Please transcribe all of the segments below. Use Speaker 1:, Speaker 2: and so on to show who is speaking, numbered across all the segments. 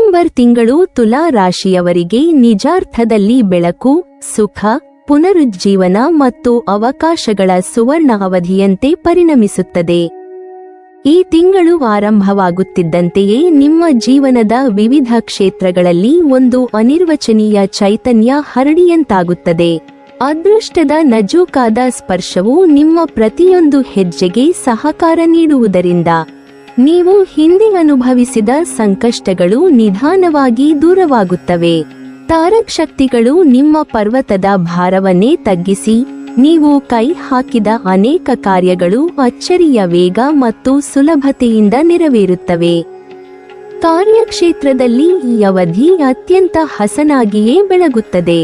Speaker 1: December ತಿಂಗಳು ತುಲಾ ರಾಶಿಯವರಿಗೆ ನಿಜಾರ್ಥದಲ್ಲಿ ಬೆಳಕು, ಸುಖ, ಪುನರುಜ್ಜೀವನ ಮತ್ತು ಅವಕಾಶಗಳ ಸುವರ್ಣ ಅವಧಿಯಂತೆ ಪರಿಣಮಿಸುತ್ತದೆ. ಈ ತಿಂಗಳು ಆರಂಭವಾಗುತ್ತಿದ್ದಂತೆಯೇ ನಿಮ್ಮ ಜೀವನದ ವಿವಿಧ ಕ್ಷೇತ್ರಗಳಲ್ಲಿ ಒಂದು ಅನಿರ್ವಚನೀಯ ಚೈತನ್ಯ ಹರಡಿಯಂತಾಗುತ್ತದೆ. ಅದೃಷ್ಟದ ನಜೂಕಾದ ಸ್ಪರ್ಶವು ನಿಮ್ಮ ಪ್ರತಿಯೊಂದು ಹೆಜ್ಜೆಗೆ ಸಹಕಾರ ನೀಡುವುದರಿಂದ ನೀವು ಹಿಂದೆ ಅನುಭವಿಸಿದ ಸಂಕಷ್ಟಗಳು ನಿಧಾನವಾಗಿ ದೂರವಾಗುತ್ತವೆ. ತಾರಕಶಕ್ತಿಗಳು ನಿಮ್ಮ ಪರ್ವತದ ಭಾರವನ್ನೇ ತಗ್ಗಿಸಿ ನೀವು ಕೈ ಹಾಕಿದ ಅನೇಕ ಕಾರ್ಯಗಳು ಅಚ್ಚರಿಯ ವೇಗ ಮತ್ತು ಸುಲಭತೆಯಿಂದ ನೆರವೇರುತ್ತವೆ. ಕಾರ್ಯಕ್ಷೇತ್ರದಲ್ಲಿ ಈ ಅವಧಿ ಅತ್ಯಂತ ಹಸನಾಗಿಯೇ ಬೆಳಗುತ್ತದೆ.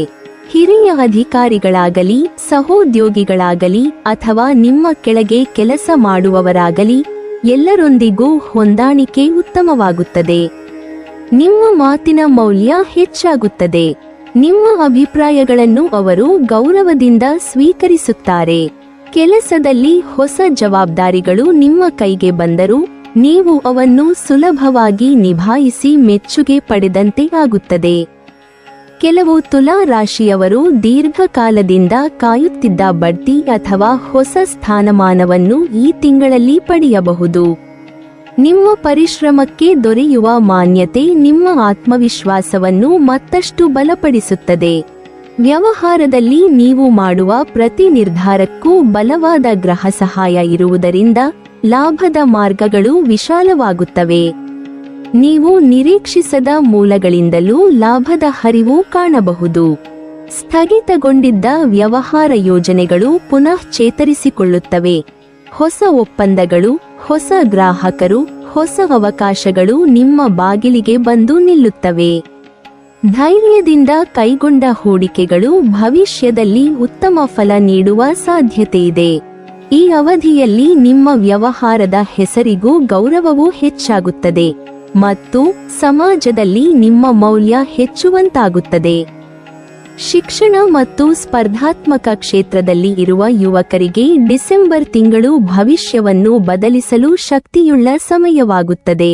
Speaker 1: ಹಿರಿಯ ಅಧಿಕಾರಿಗಳಾಗಲಿ, ಸಹೋದ್ಯೋಗಿಗಳಾಗಲಿ ಅಥವಾ ನಿಮ್ಮ ಕೆಳಗೆ ಕೆಲಸ ಮಾಡುವವರಾಗಲಿ, ಎಲ್ಲರೊಂದಿಗೂ ಹೊಂದಾಣಿಕೆ ಉತ್ತಮವಾಗುತ್ತದೆ. ನಿಮ್ಮ ಮಾತಿನ ಮೌಲ್ಯ ಹೆಚ್ಚಾಗುತ್ತದೆ. ನಿಮ್ಮ ಅಭಿಪ್ರಾಯಗಳನ್ನು ಅವರು ಗೌರವದಿಂದ ಸ್ವೀಕರಿಸುತ್ತಾರೆ. ಕೆಲಸದಲ್ಲಿ ಹೊಸ ಜವಾಬ್ದಾರಿಗಳು ನಿಮ್ಮ ಕೈಗೆ ಬಂದರೂ ನೀವು ಅವನ್ನು ಸುಲಭವಾಗಿ ನಿಭಾಯಿಸಿ ಮೆಚ್ಚುಗೆ ಪಡೆದಂತೆ ಆಗುತ್ತದೆ. ಕೆಲವು ತುಲಾ ರಾಶಿಯವರು ದೀರ್ಘಕಾಲದಿಂದ ಕಾಯುತ್ತಿದ್ದ ಬಡ್ತಿ ಅಥವಾ ಹೊಸ ಸ್ಥಾನಮಾನವನ್ನು ಈ ತಿಂಗಳಲ್ಲಿ ಪಡೆಯಬಹುದು. ನಿಮ್ಮ ಪರಿಶ್ರಮಕ್ಕೆ ದೊರೆಯುವ ಮಾನ್ಯತೆ ನಿಮ್ಮ ಆತ್ಮವಿಶ್ವಾಸವನ್ನು ಮತ್ತಷ್ಟು ಬಲಪಡಿಸುತ್ತದೆ. ವ್ಯವಹಾರದಲ್ಲಿ ನೀವು ಮಾಡುವ ಪ್ರತಿ ನಿರ್ಧಾರಕ್ಕೂ ಬಲವಾದ ಗ್ರಹ ಸಹಾಯ ಇರುವುದರಿಂದ ಲಾಭದ ಮಾರ್ಗಗಳು ವಿಶಾಲವಾಗುತ್ತವೆ. ನೀವು ನಿರೀಕ್ಷಿಸದ ಮೂಲಗಳಿಂದಲೂ ಲಾಭದ ಹರಿವು ಕಾಣಬಹುದು. ಸ್ಥಗಿತಗೊಂಡಿದ್ದ ವ್ಯವಹಾರ ಯೋಜನೆಗಳು ಪುನಃ ಚೇತರಿಸಿಕೊಳ್ಳುತ್ತವೆ. ಹೊಸ ಒಪ್ಪಂದಗಳು, ಹೊಸ ಗ್ರಾಹಕರು, ಹೊಸ ಅವಕಾಶಗಳು ನಿಮ್ಮ ಬಾಗಿಲಿಗೆ ಬಂದು ನಿಲ್ಲುತ್ತವೆ. ಧೈರ್ಯದಿಂದ ಕೈಗೊಂಡ ಹೂಡಿಕೆಗಳು ಭವಿಷ್ಯದಲ್ಲಿ ಉತ್ತಮ ಫಲ ನೀಡುವ ಸಾಧ್ಯತೆಯಿದೆ. ಈ ಅವಧಿಯಲ್ಲಿ ನಿಮ್ಮ ವ್ಯವಹಾರದ ಹೆಸರಿಗೂ ಗೌರವವೂ ಹೆಚ್ಚಾಗುತ್ತದೆ ಮತ್ತು ಸಮಾಜದಲ್ಲಿ ನಿಮ್ಮ ಮೌಲ್ಯ ಹೆಚ್ಚುವಂತಾಗುತ್ತದೆ. ಶಿಕ್ಷಣ ಮತ್ತು ಸ್ಪರ್ಧಾತ್ಮಕ ಕ್ಷೇತ್ರದಲ್ಲಿ ಇರುವ ಯುವಕರಿಗೆ ಡಿಸೆಂಬರ್ ತಿಂಗಳು ಭವಿಷ್ಯವನ್ನು ಬದಲಿಸಲು ಶಕ್ತಿಯುಳ್ಳ ಸಮಯವಾಗುತ್ತದೆ.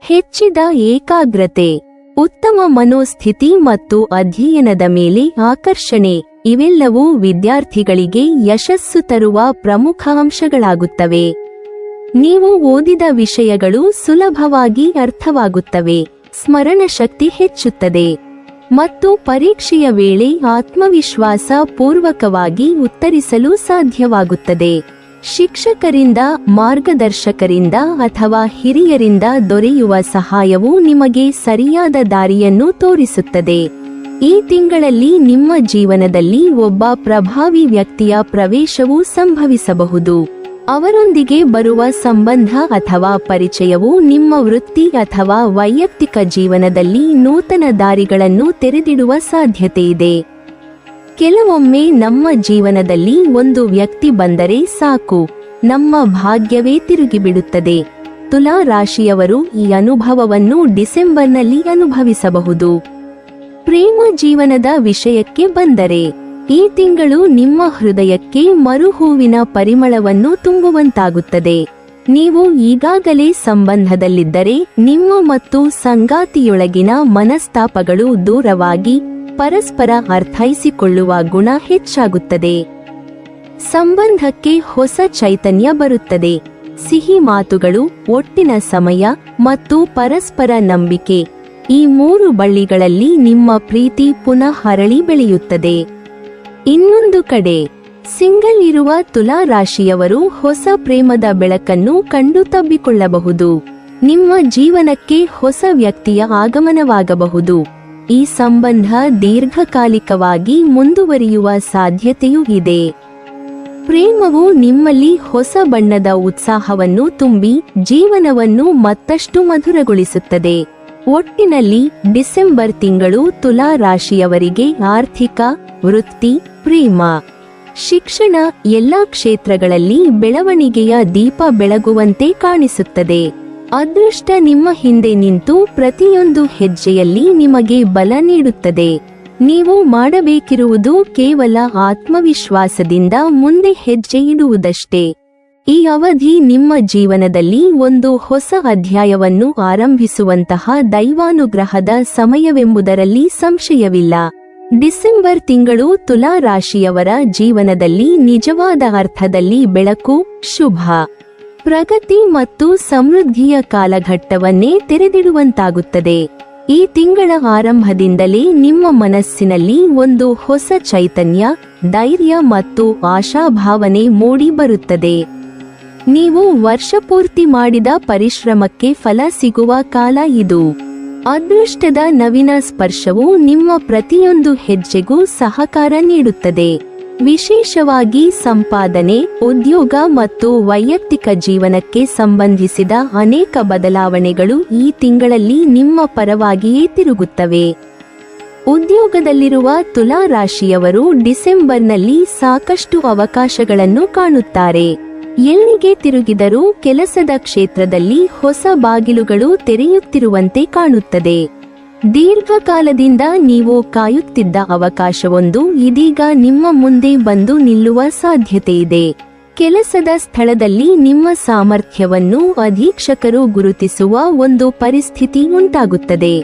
Speaker 1: ಹೆಚ್ಚಿದ ಏಕಾಗ್ರತೆ, ಉತ್ತಮ ಮನೋಸ್ಥಿತಿ ಮತ್ತು ಅಧ್ಯಯನದ ಮೇಲೆ ಆಕರ್ಷಣೆ ಇವೆಲ್ಲವೂ ವಿದ್ಯಾರ್ಥಿಗಳಿಗೆ ಯಶಸ್ಸು ತರುವ ಪ್ರಮುಖ ಅಂಶಗಳಾಗುತ್ತವೆ. ನೀವು ಓದಿದ ವಿಷಯಗಳು ಸುಲಭವಾಗಿ ಅರ್ಥವಾಗುತ್ತವೆ, ಸ್ಮರಣಶಕ್ತಿ ಹೆಚ್ಚುತ್ತದೆ ಮತ್ತು ಪರೀಕ್ಷೆಯ ವೇಳೆ ಆತ್ಮವಿಶ್ವಾಸ ಪೂರ್ವಕವಾಗಿ ಉತ್ತರಿಸಲು ಸಾಧ್ಯವಾಗುತ್ತದೆ. ಶಿಕ್ಷಕರಿಂದ, ಮಾರ್ಗದರ್ಶಕರಿಂದ ಅಥವಾ ಹಿರಿಯರಿಂದ ದೊರೆಯುವ ಸಹಾಯವು ನಿಮಗೆ ಸರಿಯಾದ ದಾರಿಯನ್ನು ತೋರಿಸುತ್ತದೆ. ಈ ತಿಂಗಳಲ್ಲಿ ನಿಮ್ಮ ಜೀವನದಲ್ಲಿ ಒಬ್ಬ ಪ್ರಭಾವಿ ವ್ಯಕ್ತಿಯ ಪ್ರವೇಶವು ಸಂಭವಿಸಬಹುದು. ಅವರೊಂದಿಗೆ ಬರುವ ಸಂಬಂಧ ಅಥವಾ ಪರಿಚಯವು ನಿಮ್ಮ ವೃತ್ತಿ ಅಥವಾ ವೈಯಕ್ತಿಕ ಜೀವನದಲ್ಲಿ ನೂತನ ದಾರಿಗಳನ್ನು ತೆರೆದಿಡುವ ಸಾಧ್ಯತೆಯಿದೆ. ಕೆಲವೊಮ್ಮೆ ನಮ್ಮ ಜೀವನದಲ್ಲಿ ಒಂದು ವ್ಯಕ್ತಿ ಬಂದರೆ ಸಾಕು, ನಮ್ಮ ಭಾಗ್ಯವೇ ತಿರುಗಿಬಿಡುತ್ತದೆ. ತುಲಾ ರಾಶಿಯವರು ಈ ಅನುಭವವನ್ನು ಡಿಸೆಂಬರ್ನಲ್ಲಿ ಅನುಭವಿಸಬಹುದು. ಪ್ರೇಮ ಜೀವನದ ವಿಷಯಕ್ಕೆ ಬಂದರೆ, ಈ ತಿಂಗಳು ನಿಮ್ಮ ಹೃದಯಕ್ಕೆ ಮರುಹೂವಿನ ಪರಿಮಳವನ್ನು ತುಂಬುವಂತಾಗುತ್ತದೆ. ನೀವು ಈಗಾಗಲೇ ಸಂಬಂಧದಲ್ಲಿದ್ದರೆ ನಿಮ್ಮ ಮತ್ತು ಸಂಗಾತಿಯೊಳಗಿನ ಮನಸ್ತಾಪಗಳು ದೂರವಾಗಿ ಪರಸ್ಪರ ಅರ್ಥೈಸಿಕೊಳ್ಳುವ ಗುಣ ಹೆಚ್ಚಾಗುತ್ತದೆ. ಸಂಬಂಧಕ್ಕೆ ಹೊಸ ಚೈತನ್ಯ ಬರುತ್ತದೆ. ಸಿಹಿ ಮಾತುಗಳು, ಒಟ್ಟಿನ ಸಮಯ ಮತ್ತು ಪರಸ್ಪರ ನಂಬಿಕೆ ಈ ಮೂರು ಬಳ್ಳಿಗಳಲ್ಲಿ ನಿಮ್ಮ ಪ್ರೀತಿ ಪುನಃ ಹರಳಿ ಬೆಳೆಯುತ್ತದೆ. ಇನ್ನೊಂದು ಕಡೆ, ಸಿಂಗಲ್ ಇರುವ ತುಲಾ ರಾಶಿಯವರು ಹೊಸ ಪ್ರೇಮದ ಬೆಳಕನ್ನು ಕಂಡು ತಬ್ಬಿಕೊಳ್ಳಬಹುದು. ನಿಮ್ಮ ಜೀವನಕ್ಕೆ ಹೊಸ ವ್ಯಕ್ತಿಯ ಆಗಮನವಾಗಬಹುದು. ಈ ಸಂಬಂಧ ದೀರ್ಘಕಾಲಿಕವಾಗಿ ಮುಂದುವರಿಯುವ ಸಾಧ್ಯತೆಯೂ ಇದೆ. ಪ್ರೇಮವು ನಿಮ್ಮಲ್ಲಿ ಹೊಸ ಬಣ್ಣದ ಉತ್ಸಾಹವನ್ನು ತುಂಬಿ ಜೀವನವನ್ನು ಮತ್ತಷ್ಟು ಮಧುರಗೊಳಿಸುತ್ತದೆ. ಒಟ್ಟಿನಲ್ಲಿ ಡಿಸೆಂಬರ್ ತಿಂಗಳು ತುಲಾ ರಾಶಿಯವರಿಗೆ ಆರ್ಥಿಕ, ವೃತ್ತಿ, ಪ್ರೇಮ, ಶಿಕ್ಷಣ ಎಲ್ಲಾ ಕ್ಷೇತ್ರಗಳಲ್ಲಿ ಬೆಳವಣಿಗೆಯ ದೀಪ ಬೆಳಗುವಂತೆ ಕಾಣಿಸುತ್ತದೆ. ಅದೃಷ್ಟ ನಿಮ್ಮ ಹಿಂದೆ ನಿಂತು ಪ್ರತಿಯೊಂದು ಹೆಜ್ಜೆಯಲ್ಲಿ ನಿಮಗೆ ಬಲ ನೀಡುತ್ತದೆ. ನೀವು ಮಾಡಬೇಕಿರುವುದು ಕೇವಲ ಆತ್ಮವಿಶ್ವಾಸದಿಂದ ಮುಂದೆ ಹೆಜ್ಜೆ ಇಡುವುದಷ್ಟೇ. ಈ ಅವಧಿ ನಿಮ್ಮ ಜೀವನದಲ್ಲಿ ಒಂದು ಹೊಸ ಅಧ್ಯಾಯವನ್ನು ಆರಂಭಿಸುವಂತಹ ದೈವಾನುಗ್ರಹದ ಸಮಯವೆಂಬುದರಲ್ಲಿ ಸಂಶಯವಿಲ್ಲ. ಡಿಸೆಂಬರ್ ತಿಂಗಳು ತುಲಾ ರಾಶಿಯವರ ಜೀವನದಲ್ಲಿ ನಿಜವಾದ ಅರ್ಥದಲ್ಲಿ ಬೆಳಕು, ಶುಭ, ಪ್ರಗತಿ ಮತ್ತು ಸಮೃದ್ಧಿಯ ಕಾಲಘಟ್ಟವನ್ನೇ ತೆರೆದಿಡುವಂತಾಗುತ್ತದೆ. ಈ ತಿಂಗಳ ಆರಂಭದಿಂದಲೇ ನಿಮ್ಮ ಮನಸ್ಸಿನಲ್ಲಿ ಒಂದು ಹೊಸ ಚೈತನ್ಯ, ಧೈರ್ಯ ಮತ್ತು ಆಶಾಭಾವನೆ ಮೂಡಿ ಬರುತ್ತದೆ. ನೀವು ವರ್ಷಪೂರ್ತಿ ಮಾಡಿದ ಪರಿಶ್ರಮಕ್ಕೆ ಫಲ ಸಿಗುವ ಕಾಲ ಇದು. ಅದೃಷ್ಟದ ನವೀನ ಸ್ಪರ್ಶವು ನಿಮ್ಮ ಪ್ರತಿಯೊಂದು ಹೆಜ್ಜೆಗೂ ಸಹಕಾರ ನೀಡುತ್ತದೆ. ವಿಶೇಷವಾಗಿ ಸಂಪಾದನೆ, ಉದ್ಯೋಗ ಮತ್ತು ವೈಯಕ್ತಿಕ ಜೀವನಕ್ಕೆ ಸಂಬಂಧಿಸಿದ ಅನೇಕ ಬದಲಾವಣೆಗಳು ಈ ತಿಂಗಳಲ್ಲಿ ನಿಮ್ಮ ಪರವಾಗಿಯೇ ತಿರುಗುತ್ತವೆ. ಉದ್ಯೋಗದಲ್ಲಿರುವ ತುಲಾ ರಾಶಿಯವರು ಡಿಸೆಂಬರ್ನಲ್ಲಿ ಸಾಕಷ್ಟು ಅವಕಾಶಗಳನ್ನು ಕಾಣುತ್ತಾರೆ. ಎಲ್ಲಿಗೆ ತಿರುಗಿದರೂ ಕೆಲಸದ ಕ್ಷೇತ್ರದಲ್ಲಿ ಹೊಸ ಬಾಗಿಲುಗಳು ತೆರೆಯುತ್ತಿರುವಂತೆ ಕಾಣುತ್ತದೆ. ದೀರ್ಘಕಾಲದಿಂದ ನೀವು ಕಾಯುತ್ತಿದ್ದ ಅವಕಾಶವೊಂದು ಇದೀಗ ನಿಮ್ಮ ಮುಂದೆ ಬಂದು ನಿಲ್ಲುವ ಸಾಧ್ಯತೆಯಿದೆ. ಕೆಲಸದ ಸ್ಥಳದಲ್ಲಿ ನಿಮ್ಮ ಸಾಮರ್ಥ್ಯವನ್ನು ಅಧೀಕ್ಷಕರು ಗುರುತಿಸುವ ಒಂದು ಪರಿಸ್ಥಿತಿ ಉಂಟಾಗುತ್ತದೆ.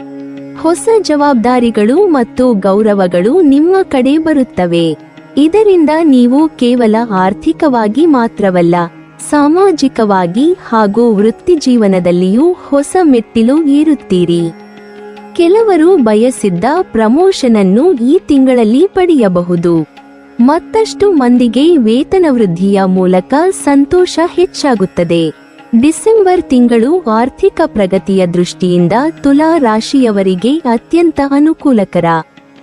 Speaker 1: ಹೊಸ ಜವಾಬ್ದಾರಿಗಳು ಮತ್ತು ಗೌರವಗಳು ನಿಮ್ಮ ಕಡೆ ಬರುತ್ತವೆ. ಇದರಿಂದ ನೀವು ಕೇವಲ ಆರ್ಥಿಕವಾಗಿ ಮಾತ್ರವಲ್ಲ, ಸಾಮಾಜಿಕವಾಗಿ ಹಾಗೂ ವೃತ್ತಿಜೀವನದಲ್ಲಿಯೂ ಹೊಸ ಮೆಟ್ಟಿಲು ಏರುತ್ತೀರಿ. ಕೆಲವರು ಬಯಸಿದ್ದ ಪ್ರಮೋಷನ್ ಅನ್ನು ಈ ತಿಂಗಳಲ್ಲಿ ಪಡೆಯಬಹುದು. ಮತ್ತಷ್ಟು ಮಂದಿಗೆ ವೇತನ ವೃದ್ಧಿಯ ಮೂಲಕ ಸಂತೋಷ ಹೆಚ್ಚಾಗುತ್ತದೆ. ಡಿಸೆಂಬರ್ ತಿಂಗಳು ಆರ್ಥಿಕ ಪ್ರಗತಿಯ ದೃಷ್ಟಿಯಿಂದ ತುಲಾ ರಾಶಿಯವರಿಗೆ ಅತ್ಯಂತ ಅನುಕೂಲಕರ.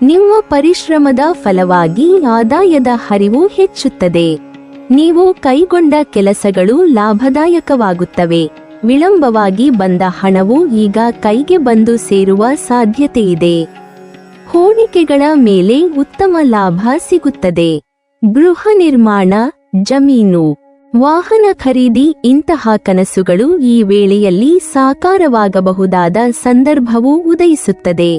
Speaker 1: ನಿಮ್ಮ ಪರಿಶ್ರಮದ ಫಲವಾಗಿ ಆದಾಯದ ಹರಿವು ಹೆಚ್ಚುತ್ತದೆ. ನೀವು ಕೈಗೊಂಡ ಕೆಲಸಗಳು ಲಾಭದಾಯಕವಾಗುತ್ತವೆ. ವಿಳಂಬವಾಗಿ ಬಂದ ಹಣವು ಈಗ ಕೈಗೆ ಬಂದು ಸೇರುವ ಸಾಧ್ಯತೆಯಿದೆ. ಹೂಡಿಕೆಗಳ ಮೇಲೆ ಉತ್ತಮ ಲಾಭ ಸಿಗುತ್ತದೆ. ಗೃಹ ನಿರ್ಮಾಣ, ಜಮೀನು, ವಾಹನ ಖರೀದಿ ಇಂತಹ ಕನಸುಗಳು ಈ ವೇಳೆಯಲ್ಲಿ ಸಾಕಾರವಾಗಬಹುದಾದ ಸಂದರ್ಭವು ಉದಯಿಸುತ್ತದೆ.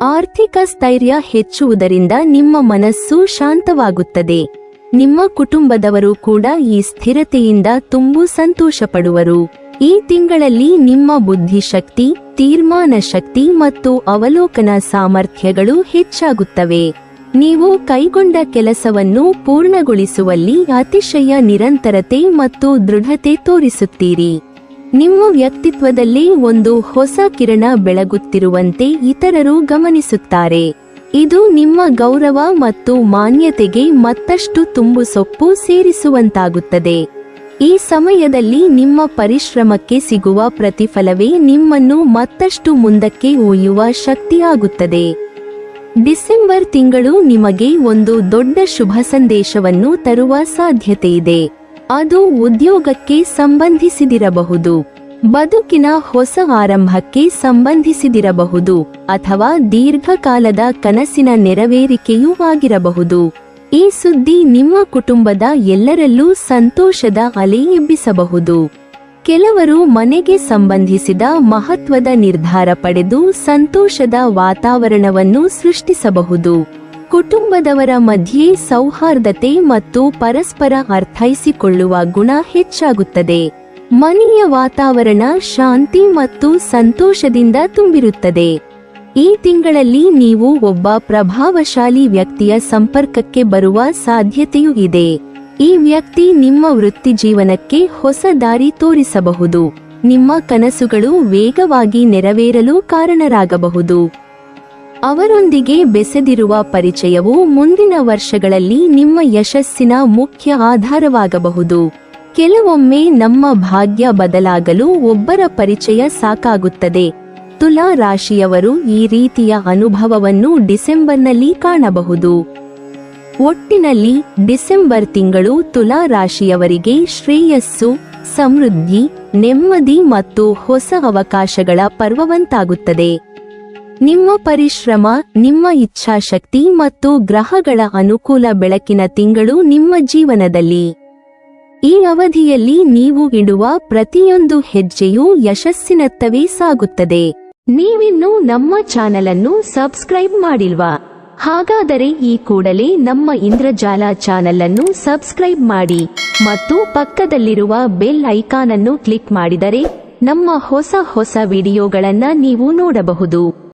Speaker 1: ಆರ್ಥಿಕ ಸ್ಥೈರ್ಯ ಹೆಚ್ಚುವುದರಿಂದ ನಿಮ್ಮ ಮನಸ್ಸು ಶಾಂತವಾಗುತ್ತದೆ. ನಿಮ್ಮ ಕುಟುಂಬದವರು ಕೂಡ ಈ ಸ್ಥಿರತೆಯಿಂದ ತುಂಬು ಸಂತೋಷಪಡುವರು. ಈ ತಿಂಗಳಲ್ಲಿ ನಿಮ್ಮ ಬುದ್ಧಿಶಕ್ತಿ, ತೀರ್ಮಾನ ಶಕ್ತಿ ಮತ್ತು ಅವಲೋಕನ ಸಾಮರ್ಥ್ಯಗಳು ಹೆಚ್ಚಾಗುತ್ತವೆ. ನೀವು ಕೈಗೊಂಡ ಕೆಲಸವನ್ನು ಪೂರ್ಣಗೊಳಿಸುವಲ್ಲಿ ಅತಿಶಯ ನಿರಂತರತೆ ಮತ್ತು ದೃಢತೆ ತೋರಿಸುತ್ತೀರಿ. ನಿಮ್ಮ ವ್ಯಕ್ತಿತ್ವದಲ್ಲಿ ಒಂದು ಹೊಸ ಕಿರಣ ಬೆಳಗುತ್ತಿರುವಂತೆ ಇತರರು ಗಮನಿಸುತ್ತಾರೆ. ಇದು ನಿಮ್ಮ ಗೌರವ ಮತ್ತು ಮಾನ್ಯತೆಗೆ ಮತ್ತಷ್ಟು ತುಂಬು ಸೊಪ್ಪು ಸೇರಿಸುವಂತಾಗುತ್ತದೆ. ಈ ಸಮಯದಲ್ಲಿ ನಿಮ್ಮ ಪರಿಶ್ರಮಕ್ಕೆ ಸಿಗುವ ಪ್ರತಿಫಲವೇ ನಿಮ್ಮನ್ನು ಮತ್ತಷ್ಟು ಮುಂದಕ್ಕೆ ಒಯ್ಯುವ ಶಕ್ತಿಯಾಗುತ್ತದೆ. ಡಿಸೆಂಬರ್ ತಿಂಗಳು ನಿಮಗೆ ಒಂದು ದೊಡ್ಡ ಶುಭ ಸಂದೇಶವನ್ನು ತರುವ ಸಾಧ್ಯತೆಯಿದೆ. ಅದು ಉದ್ಯೋಗಕ್ಕೆ ಸಂಬಂಧಿಸಿದಿರಬಹುದು, ಬದುಕಿನ ಹೊಸ ಆರಂಭಕ್ಕೆ ಸಂಬಂಧಿಸಿದಿರಬಹುದು, ಅಥವಾ ದೀರ್ಘಕಾಲದ ಕನಸಿನ ನೆರವೇರಿಕೆಯೂ ಆಗಿರಬಹುದು. ಈ ಸುದ್ದಿ ನಿಮ್ಮ ಕುಟುಂಬದ ಎಲ್ಲರಲ್ಲೂ ಸಂತೋಷದ ಅಲೆ ಎಬ್ಬಿಸಬಹುದು. ಕೆಲವರು ಮನೆಗೆ ಸಂಬಂಧಿಸಿದ ಮಹತ್ವದ ನಿರ್ಧಾರ ಪಡೆದು ಸಂತೋಷದ ವಾತಾವರಣವನ್ನು ಸೃಷ್ಟಿಸಬಹುದು. ಕುಟುಂಬದವರ ಮಧ್ಯೆ ಸೌಹಾರ್ದತೆ ಮತ್ತು ಪರಸ್ಪರ ಅರ್ಥೈಸಿಕೊಳ್ಳುವ ಗುಣ ಹೆಚ್ಚಾಗುತ್ತದೆ. ಮನೆಯ ವಾತಾವರಣ ಶಾಂತಿ ಮತ್ತು ಸಂತೋಷದಿಂದ ತುಂಬಿರುತ್ತದೆ. ಈ ತಿಂಗಳಲ್ಲಿ ನೀವು ಒಬ್ಬ ಪ್ರಭಾವಶಾಲಿ ವ್ಯಕ್ತಿಯ ಸಂಪರ್ಕಕ್ಕೆ ಬರುವ ಸಾಧ್ಯತೆಯೂ ಇದೆ. ಈ ವ್ಯಕ್ತಿ ನಿಮ್ಮ ವೃತ್ತಿಜೀವನಕ್ಕೆ ಹೊಸ ದಾರಿ ತೋರಿಸಬಹುದು. ನಿಮ್ಮ ಕನಸುಗಳು ವೇಗವಾಗಿ ನೆರವೇರಲು ಕಾರಣರಾಗಬಹುದು. ಅವರೊಂದಿಗೆ ಬೆಸೆದಿರುವ ಪರಿಚಯವು ಮುಂದಿನ ವರ್ಷಗಳಲ್ಲಿ ನಿಮ್ಮ ಯಶಸ್ಸಿನ ಮುಖ್ಯ ಆಧಾರವಾಗಬಹುದು. ಕೆಲವೊಮ್ಮೆ ನಮ್ಮ ಭಾಗ್ಯ ಬದಲಾಗಲು ಒಬ್ಬರ ಪರಿಚಯ ಸಾಕಾಗುತ್ತದೆ. ತುಲಾ ರಾಶಿಯವರು ಈ ರೀತಿಯ ಅನುಭವವನ್ನು ಡಿಸೆಂಬರ್ನಲ್ಲಿ ಕಾಣಬಹುದು. ಒಟ್ಟಿನಲ್ಲಿ ಡಿಸೆಂಬರ್ ತಿಂಗಳು ತುಲಾ ರಾಶಿಯವರಿಗೆ ಶ್ರೇಯಸ್ಸು, ಸಮೃದ್ಧಿ, ನೆಮ್ಮದಿ ಮತ್ತು ಹೊಸ ಅವಕಾಶಗಳ ಪರ್ವವಂತಾಗುತ್ತದೆ. ನಿಮ್ಮ ಪರಿಶ್ರಮ, ನಿಮ್ಮ ಇಚ್ಛಾಶಕ್ತಿ ಮತ್ತು ಗ್ರಹಗಳ ಅನುಕೂಲ ಬೆಳಕಿನ ತಿಂಗಳು ನಿಮ್ಮ ಜೀವನದಲ್ಲಿ. ಈ ಅವಧಿಯಲ್ಲಿ ನೀವು ಇಡುವ ಪ್ರತಿಯೊಂದು ಹೆಜ್ಜೆಯೂ ಯಶಸ್ಸಿನತ್ತವೇ ಸಾಗುತ್ತದೆ. ನೀವಿನ್ನೂ ನಮ್ಮ ಚಾನೆಲ್ ಅನ್ನು ಸಬ್ಸ್ಕ್ರೈಬ್ ಮಾಡಿಲ್ವಾ? ಹಾಗಾದರೆ ಈ ಕೂಡಲೇ ನಮ್ಮ ಇಂದ್ರಜಾಲ ಚಾನೆಲ್ ಅನ್ನು ಸಬ್ಸ್ಕ್ರೈಬ್ ಮಾಡಿ ಮತ್ತು ಪಕ್ಕದಲ್ಲಿರುವ ಬೆಲ್ ಐಕಾನ್ ಅನ್ನು ಕ್ಲಿಕ್ ಮಾಡಿದರೆ ನಮ್ಮ ಹೊಸ ವಿಡಿಯೋಗಳನ್ನು ನೀವು ನೋಡಬಹುದು.